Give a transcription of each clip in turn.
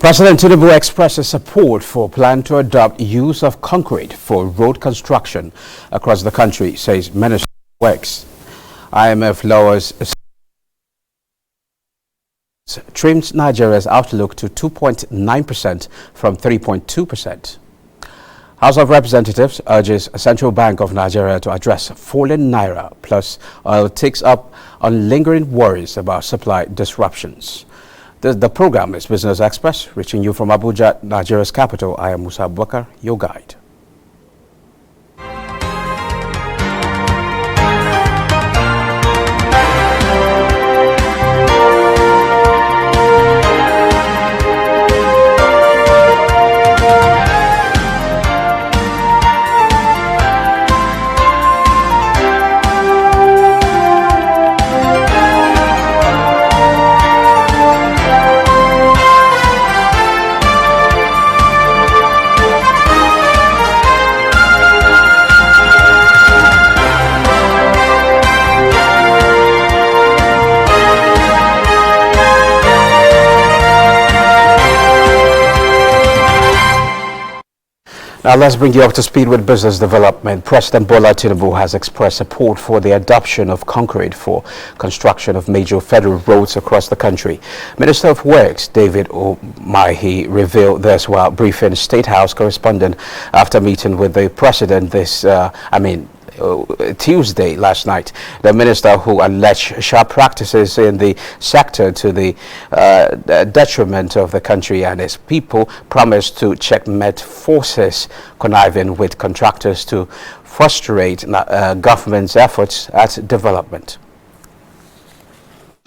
President Tinubu expresses support for plan to adopt use of concrete for road construction across the country, says Minister of Works. IMF lowers trims Nigeria's outlook to 2.9% from 3.2%. House of Representatives urges Central Bank of Nigeria to address falling Naira, plus oil takes up on lingering worries about supply disruptions. The program is Business Express, reaching you from Abuja, Nigeria's capital. I am Musa Abubakar, your guide. Now let's bring you up to speed with business development. President Bola Tinubu has expressed support for the adoption of concrete for construction of major federal roads across the country. Minister of Works David Umahi revealed this while briefing State House correspondent after meeting with the president Tuesday last night. The minister, who alleged sharp practices in the sector to the detriment of the country and its people, promised to checkmate forces conniving with contractors to frustrate government's efforts at development.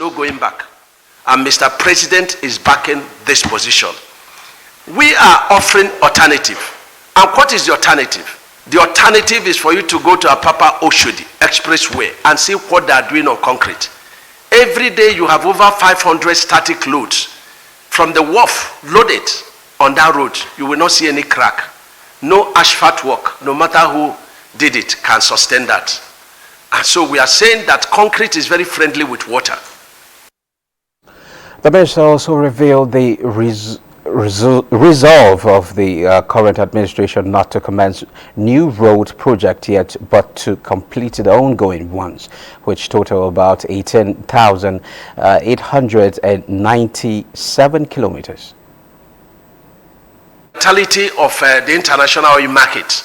No going back, and Mr. President is backing this position. We are offering alternative, and what is the alternative? The alternative is for you to go to Apapa Oshodi Expressway and see what they are doing on concrete. Every day you have over 500 static loads from the wharf loaded on that road. You will not see any crack. No asphalt work, no matter who did it, can sustain that. And so we are saying that concrete is very friendly with water. The minister also revealed the resolve of the current administration not to commence new road project yet, but to complete the ongoing ones, which total about 18,897 kilometers. Totality of the international oil market,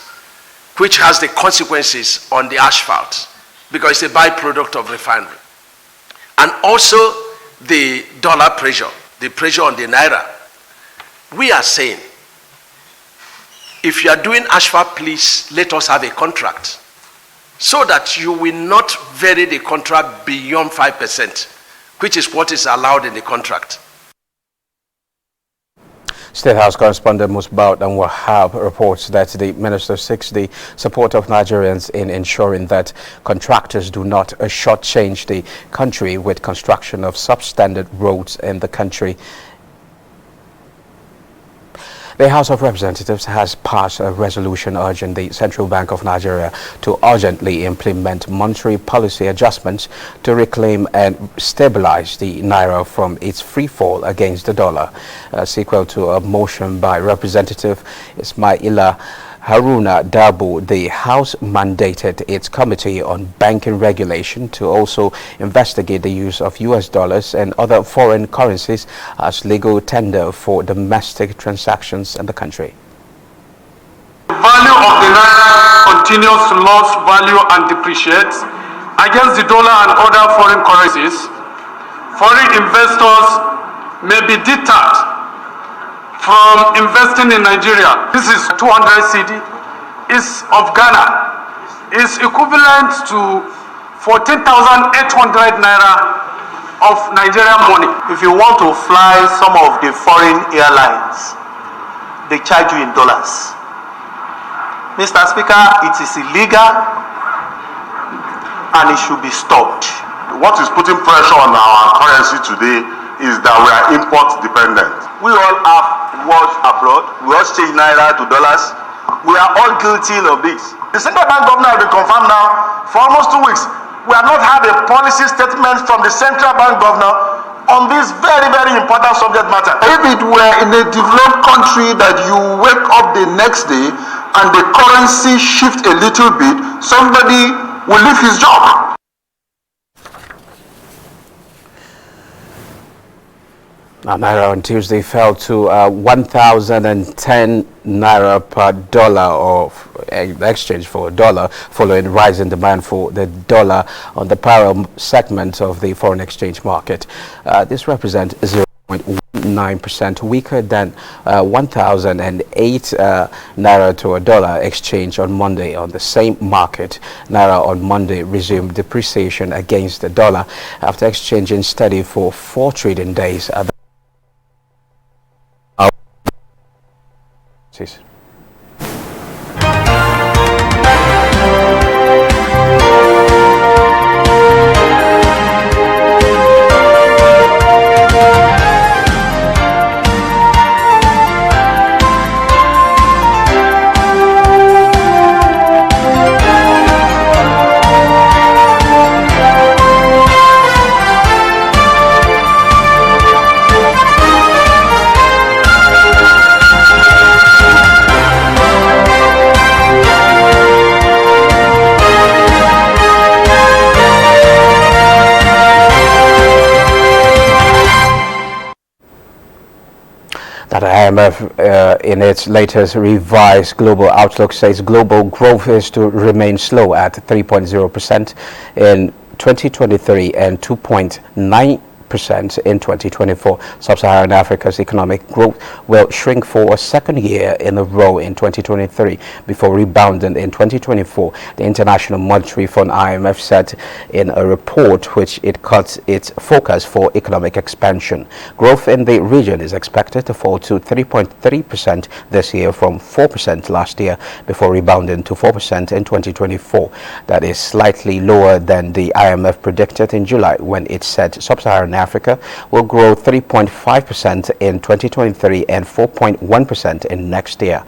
which has the consequences on the asphalt, because it's a byproduct of refinery, and also the dollar pressure, the pressure on the Naira. We are saying, if you are doing asphalt, please let us have a contract so that you will not vary the contract beyond 5%, which is what is allowed in the contract. State House correspondent Musbaut and Wahab reports that the minister seeks the support of Nigerians in ensuring that contractors do not shortchange the country with construction of substandard roads in the country. The House of Representatives has passed a resolution urging the Central Bank of Nigeria to urgently implement monetary policy adjustments to reclaim and stabilize the Naira from its free fall against the dollar. A sequel to a motion by Representative Ismaila Haruna Dabo, the House mandated its Committee on Banking Regulation to also investigate the use of US dollars and other foreign currencies as legal tender for domestic transactions in the country. The value of the Naira continues to lose value and depreciate against the dollar and other foreign currencies. Foreign investors may be deterred from investing in Nigeria. This is 200 cedi, is of Ghana, is equivalent to 14,800 Naira of Nigerian money. If you want to fly some of the foreign airlines, they charge you in dollars. Mr. Speaker, it is illegal and it should be stopped. What is putting pressure on our currency today is that we are import dependent. We all have work abroad. We all change Naira to dollars. We are all guilty of this. The central bank governor has been confirmed now for almost 2 weeks. We have not had a policy statement from the central bank governor on this very, very important subject matter. If it were in a developed country that you wake up the next day and the currency shift a little bit, somebody will leave his job. Naira on Tuesday fell to 1,010 Naira per dollar, or exchange for a dollar, following rising demand for the dollar on the parallel segment of the foreign exchange market. This represents 0.19% weaker than 1,008 Naira to a dollar exchange on Monday on the same market. Naira on Monday resumed depreciation against the dollar after exchanging steady for 4 trading days. That IMF, in its latest revised global outlook, says global growth is to remain slow at 3.0% in 2023 and 2.9% in 2024. Sub-Saharan Africa's economic growth will shrink for a second year in a row in 2023 before rebounding in 2024. The International Monetary Fund (IMF) said in a report which it cuts its focus for economic expansion. Growth in the region is expected to fall to 3.3% this year from 4% last year before rebounding to 4% in 2024. That is slightly lower than the IMF predicted in July, when it said Sub-Saharan Africa will grow 3.5% in 2023 and 4.1% in next year.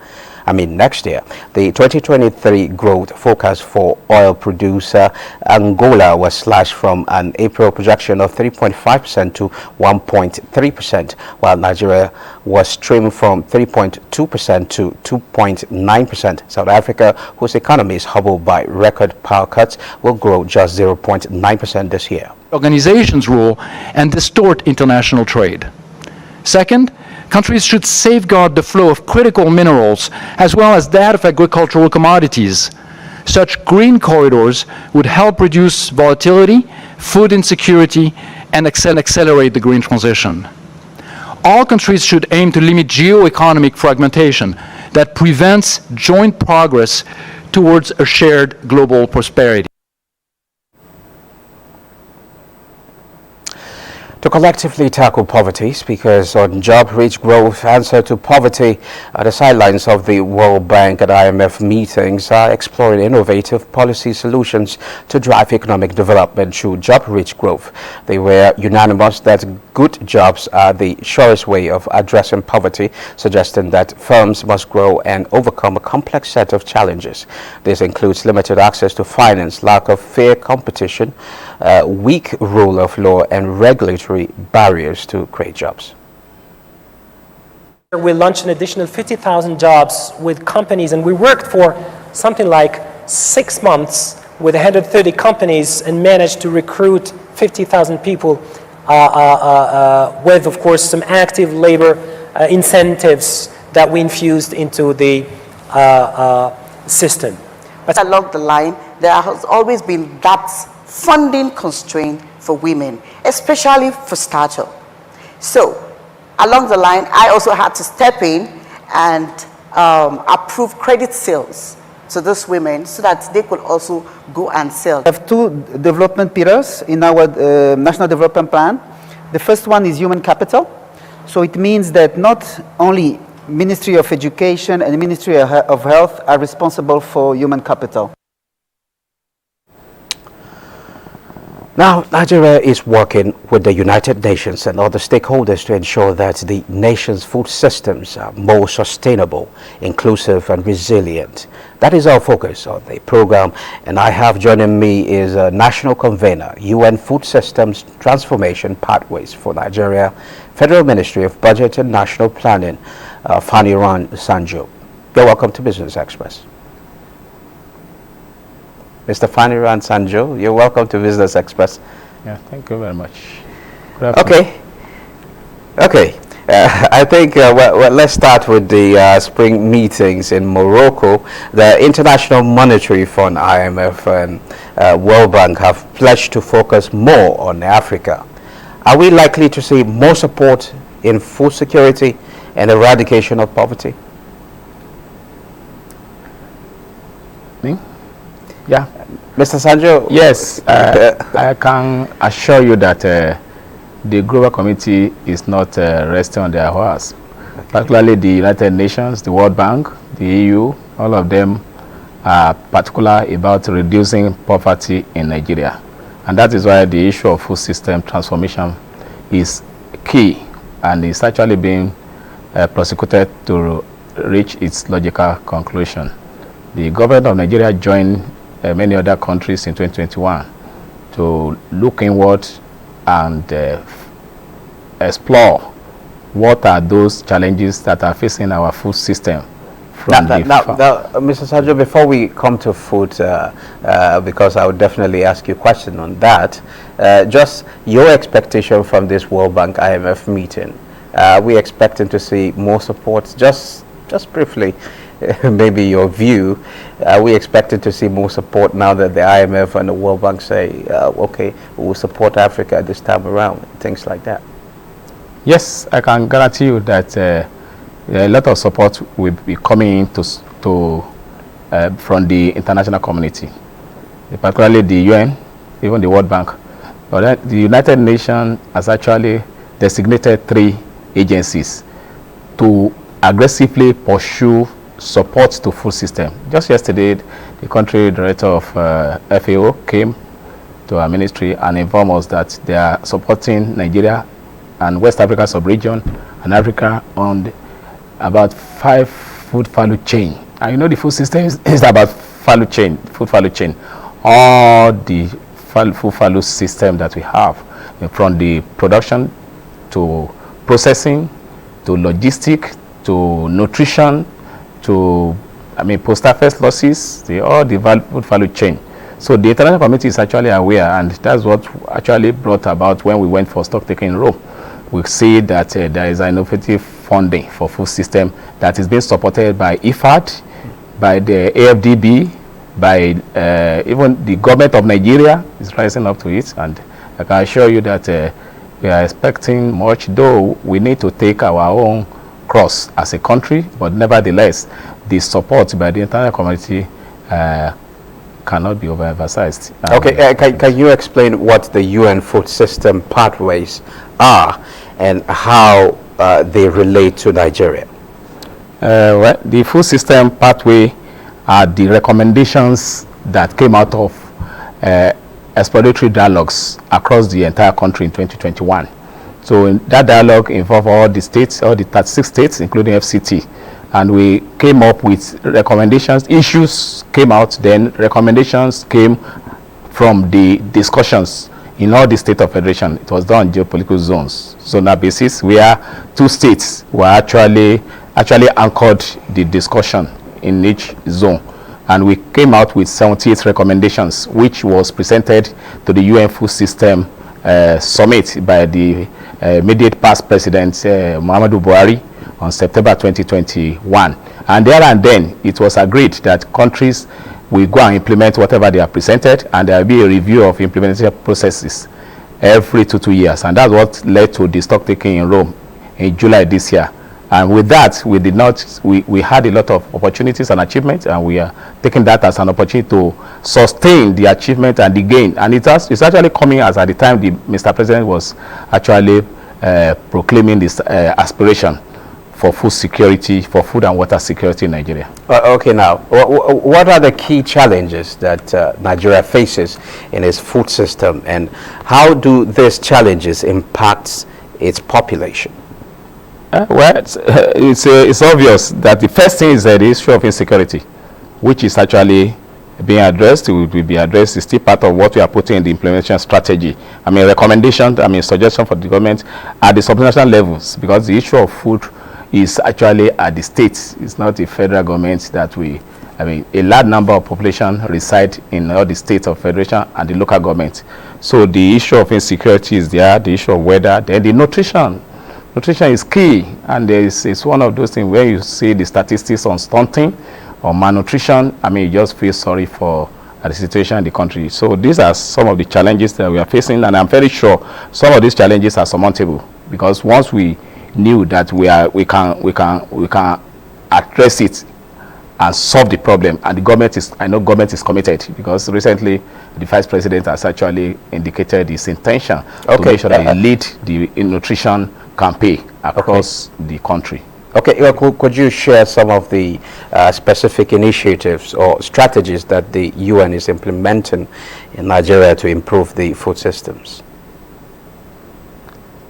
The 2023 growth forecast for oil producer Angola was slashed from an April projection of 3.5% to 1.3%, while Nigeria was trimmed from 3.2% to 2.9%. South Africa, whose economy is hobbled by record power cuts, will grow just 0.9% this year. Organizations rule and distort international trade. Second, countries should safeguard the flow of critical minerals as well as that of agricultural commodities. Such green corridors would help reduce volatility, food insecurity, and accelerate the green transition. All countries should aim to limit geo-economic fragmentation that prevents joint progress towards a shared global prosperity. To collectively tackle poverty, speakers on job-rich growth answer to poverty at the sidelines of the World Bank and IMF meetings are exploring innovative policy solutions to drive economic development through job-rich growth. They were unanimous that good jobs are the surest way of addressing poverty, suggesting that firms must grow and overcome a complex set of challenges. This includes limited access to finance, lack of fair competition, weak rule of law, and regulatory barriers to create jobs. We launched an additional 50,000 jobs with companies, and we worked for something like 6 months with 130 companies and managed to recruit 50,000 people with, of course, some active labor incentives that we infused into the system. But along the line, there has always been that funding constraint for women, especially for startup. So, along the line, I also had to step in and approve credit sales to those women so that they could also go and sell. We have 2 development pillars in our National Development Plan. The first one is human capital. So it means that not only Ministry of Education and Ministry of Health are responsible for human capital. Now, Nigeria is working with the United Nations and other stakeholders to ensure that the nation's food systems are more sustainable, inclusive and resilient. That is our focus on the program, and I have joining me is a national convener, UN Food Systems Transformation Pathways for Nigeria, Federal Ministry of Budget and National Planning, Faniran Sanjo. You're welcome to Business Express. Mr. Faniran Sanjo, you're welcome to Business Express. Yeah, thank you very much. Okay. I think well, let's start with the spring meetings in Morocco. The International Monetary Fund, IMF, and World Bank have pledged to focus more on Africa. Are we likely to see more support in food security and eradication of poverty? Me? Yeah. Mr. Sanjo? Yes, I can assure you that the global community is not resting on their horse. Particularly the United Nations, the World Bank, the EU, all of them are particular about reducing poverty in Nigeria. And that is why the issue of food system transformation is key and is actually being prosecuted to reach its logical conclusion. The government of Nigeria joined many other countries in 2021 to look inward and explore what are those challenges that are facing our food system. Now, Mr. Sanjo, before we come to food, because I would definitely ask you a question on that, just your expectation from this World Bank IMF meeting. Are we expecting to see more support? Just briefly, maybe your view. Are we expected to see more support now that the IMF and the World Bank say, okay, we will support Africa this time around, things like that? Yes, I can guarantee you that a lot of support will be coming in from the international community, particularly the UN, even the World Bank. But the United Nations has actually designated 3 agencies to aggressively pursue support to food system. Just yesterday, the country director of FAO came to our ministry and informed us that they are supporting Nigeria and West Africa sub-region and Africa on about 5 food value chain. And you know the food system is about food value chain. All the food value system that we have, from the production to processing to logistic to nutrition to post-harvest losses, all the food value chain. So the international community is actually aware, and that's what actually brought about when we went for stock taking in Rome. We see that there is innovative funding for food system that is being supported by IFAD, by the AFDB, by even the government of Nigeria is rising up to it, and I can assure you that we are expecting much, though we need to take our own cross as a country, but nevertheless, the support by the international community cannot be overemphasized. Okay, can you explain what the UN Food System Pathways are and how they relate to Nigeria? Well, the food system pathway are the recommendations that came out of exploratory dialogues across the entire country in 2021. So in that dialogue involved all the states, all the 36 states, including FCT. And we came up with recommendations. Issues came out, then recommendations came from the discussions in all the state of federation. It was done on geopolitical zones, zonal basis, where 2 states were actually anchored the discussion in each zone. And we came out with 78 recommendations, which was presented to the UN Food System Summit by the immediate past President Muhammadu Buhari on September 2021. And there and then, it was agreed that countries will go and implement whatever they are presented, and there will be a review of implementation processes every 2 years. And that's what led to the stock taking in Rome in July this year. And with that, we had a lot of opportunities and achievements, and we are taking that as an opportunity to sustain the achievement and the gain. And it's actually coming as at the time Mr. President was actually proclaiming this aspiration for food security, for food and water security in Nigeria. Okay, now, what are the key challenges that Nigeria faces in its food system, and how do these challenges impact its population? Well, it's obvious that the first thing is the issue of insecurity, which is actually being addressed. It will be addressed. It's still part of what we are putting in the implementation strategy. I mean, recommendation, I mean, suggestion for the government at the subnational levels, because the issue of food is actually at the states. It's not the federal government that I mean, a large number of population reside in all the states of federation and the local government. So the issue of insecurity is there, the issue of weather, then the nutrition. Nutrition is key, and it's one of those things where you see the statistics on stunting or malnutrition. I mean, you just feel sorry for the situation in the country. So these are some of the challenges that we are facing, and I'm very sure some of these challenges are surmountable, because once we knew that we can address it and solve the problem, and the government is, I know government is committed, because recently the vice president has actually indicated his intention to make sure that he lead the nutrition campaign across the country. Okay, could you share some of the specific initiatives or strategies that the UN is implementing in Nigeria to improve the food systems?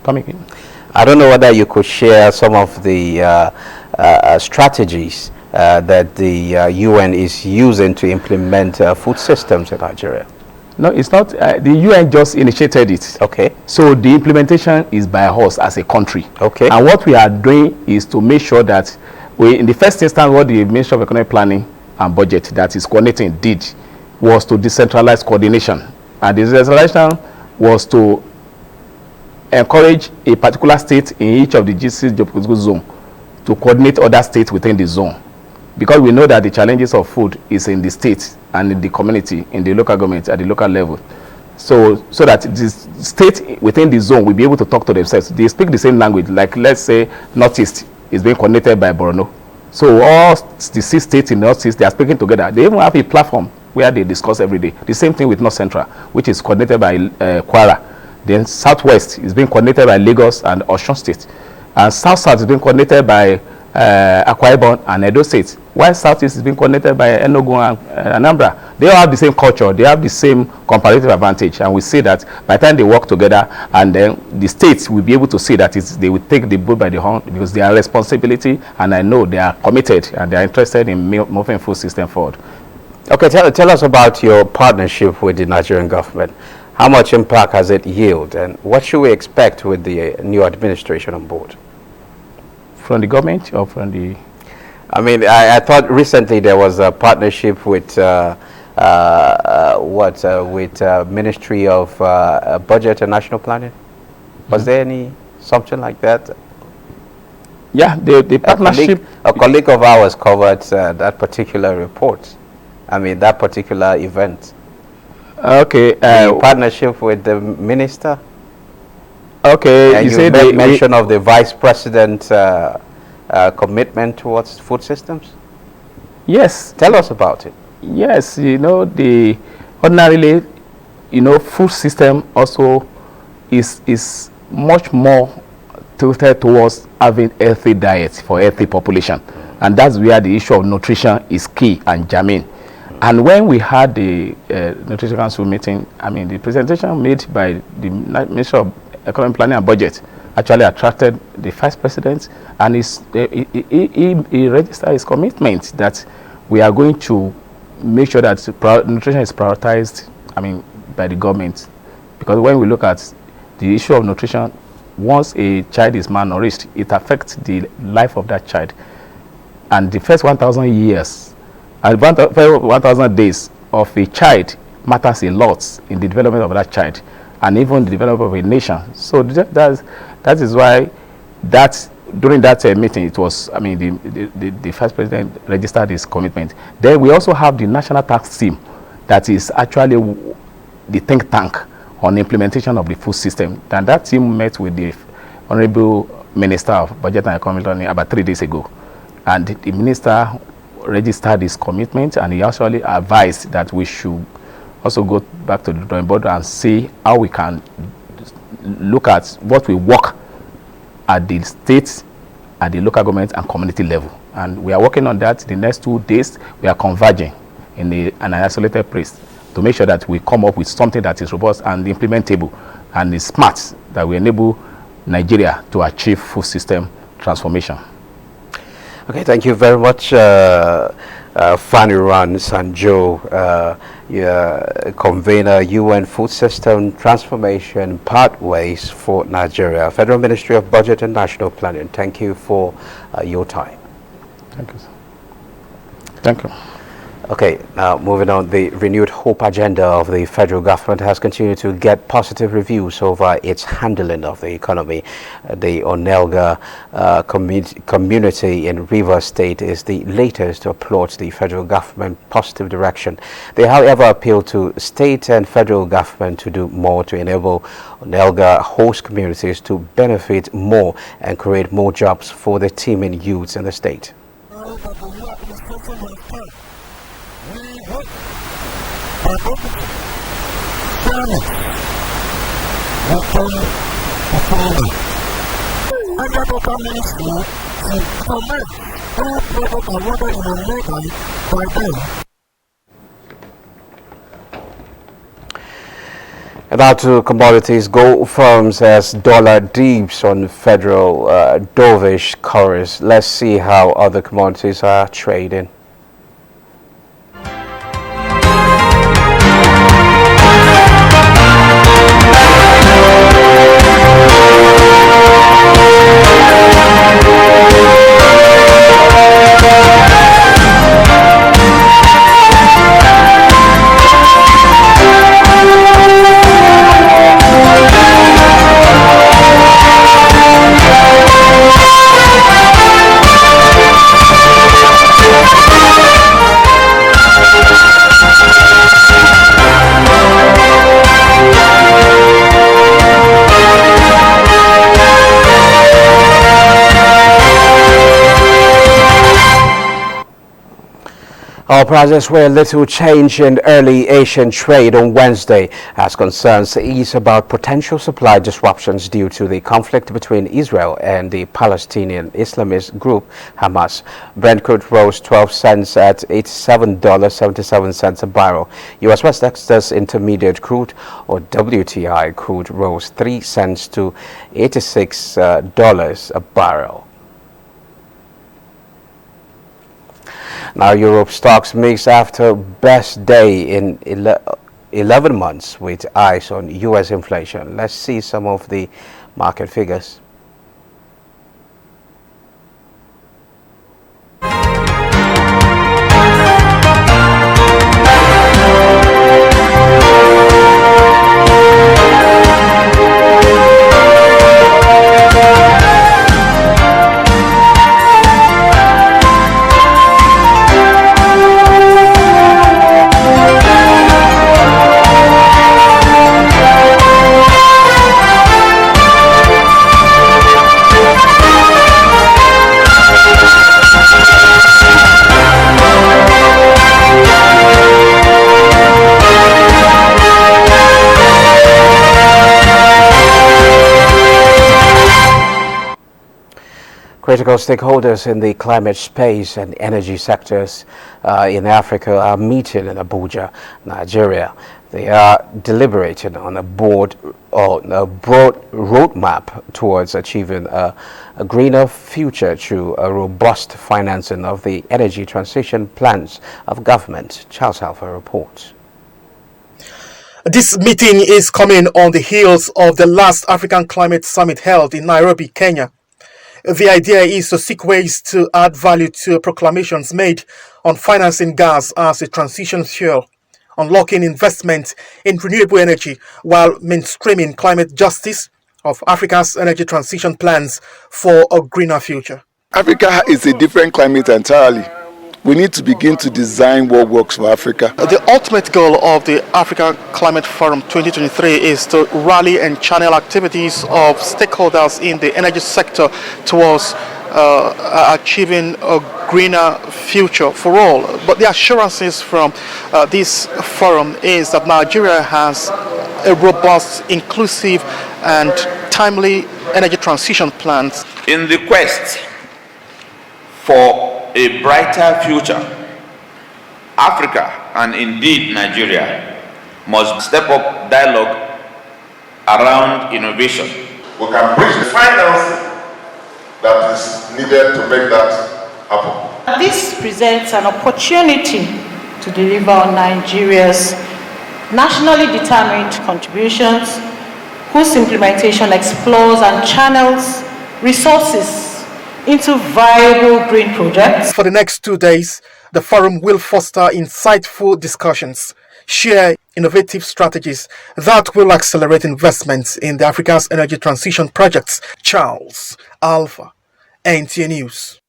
Come again. I don't know whether you could share some of the strategies that the UN is using to implement food systems in Nigeria. No, it's not. The UN just initiated it. Okay. So the implementation is by us as a country. Okay. And what we are doing is to make sure that we, in the first instance, what the Ministry of Economic Planning and Budget, that is coordinating, did was to decentralize coordination. And the decentralization was to encourage a particular state in each of the G6 geopolitical zone to coordinate other states within the zone. Because we know that the challenges of food is in the state and in the community, in the local government, at the local level. So that the state within the zone will be able to talk to themselves. They speak the same language. Like, let's say, Northeast is being coordinated by Borno. So all the 6 states in Northeast, they are speaking together. They even have a platform where they discuss every day. The same thing with North Central, which is coordinated by Kwara. Then Southwest is being coordinated by Lagos and Osun State. And South-South is being coordinated by Akwa Ibom and Edo State, while Southeast is being coordinated by Enugu and Anambra. They all have the same culture, they have the same comparative advantage, and we see that by the time they work together, and then the states will be able to see that they will take the bull by the horn, because they are responsibility, and I know they are committed and they are interested in moving food system forward. Okay, tell us about your partnership with the Nigerian government. How much impact has it yielded, and what should we expect with the new administration on board? From the government or from the... I mean, I thought recently there was a partnership with Ministry of Budget and National Planning. Was there any something like that? Yeah, the partnership... A colleague of ours covered that particular report. I mean, that particular event. Okay. The partnership with the minister. Okay, and you made mention of the vice president's commitment towards food systems. Yes. Tell us about it. Yes, ordinarily, food system also is much more tilted towards having healthy diets for healthy population, and that's where the issue of nutrition is key and germane. And when we had the Nutrition Council meeting, I mean, the presentation made by the Minister of Economic Planning and Budget actually attracted the vice president, and he registered his commitment that we are going to make sure that nutrition is prioritized, I mean, by the government. Because when we look at the issue of nutrition, once a child is malnourished, it affects the life of that child. And the first 1,000 years, and 1,000 days of a child matters a lot in the development of that child, and even the development of a nation. So that is why during that meeting, it was, I mean, the first president registered his commitment. Then we also have the national tax team that is actually the think tank on implementation of the food system. And that team met with the Honorable Minister of Budget and Economic Planning about 3 days ago. And the minister registered his commitment, and he actually advised that we should also go back to the drawing board and see how we can look at what will work at the state at the local government and community level. And we are working on that. The next 2 days, we are converging in an isolated place to make sure that we come up with something that is robust and implementable and is smart, that will enable Nigeria to achieve full system transformation. Okay, thank you very much, Faniran Sanjo, convener, UN Food System Transformation Pathways for Nigeria, Federal Ministry of Budget and National Planning. Thank you for your time. Thank you, sir. Thank you. Okay, now moving on, the renewed hope agenda of the federal government has continued to get positive reviews over its handling of the economy. The Onelga community in Rivers State is the latest to applaud the federal government positive direction. They, however, appeal to state and federal government to do more to enable Onelga host communities to benefit more and create more jobs for the teeming youths in the state. Now to commodities, gold firms as dollar dips on federal dovish chorus. Let's see how other commodities are trading. Oil prices were little change in early Asian trade on Wednesday as concerns ease about potential supply disruptions due to the conflict between Israel and the Palestinian Islamist group Hamas. Brent crude rose 12 cents at $87.77 a barrel. U.S. West Texas Intermediate crude, or WTI crude, rose 3 cents to $86 a barrel. Now, Europe stocks mix after best day in 11 months with eyes on U.S. inflation. Let's see some of the market figures. Critical stakeholders in the climate space and energy sectors in Africa are meeting in Abuja, Nigeria. They are deliberating on a broad roadmap towards achieving a greener future through a robust financing of the energy transition plans of government. Charles Alpha reports. This meeting is coming on the heels of the last African Climate Summit held in Nairobi, Kenya. The idea is to seek ways to add value to proclamations made on financing gas as a transition fuel, unlocking investment in renewable energy while mainstreaming climate justice of Africa's energy transition plans for a greener future. Africa is a different climate entirely. We need to begin to design what works for Africa. The ultimate goal of the Africa Climate Forum 2023 is to rally and channel activities of stakeholders in the energy sector towards achieving a greener future for all. But the assurances from this forum is that Nigeria has a robust, inclusive and timely energy transition plans. In the quest for a brighter future. Africa, and indeed Nigeria, must step up dialogue around innovation. We can bridge the financing that is needed to make that happen. This presents an opportunity to deliver on Nigeria's nationally determined contributions, whose implementation explores and channels resources into viable green projects. For the next 2 days, the forum will foster insightful discussions, share innovative strategies that will accelerate investments in the Africa's energy transition projects. Charles Alpha, NTA News.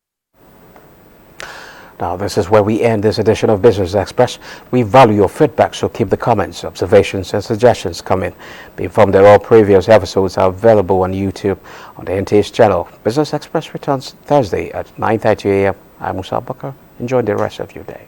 Now, this is where we end this edition of Business Express. We value your feedback, so keep the comments, observations, and suggestions coming. Be informed that all previous episodes are available on YouTube on the NTA's channel. Business Express returns Thursday at 9:30 a.m. I'm Musa Bakar. Enjoy the rest of your day.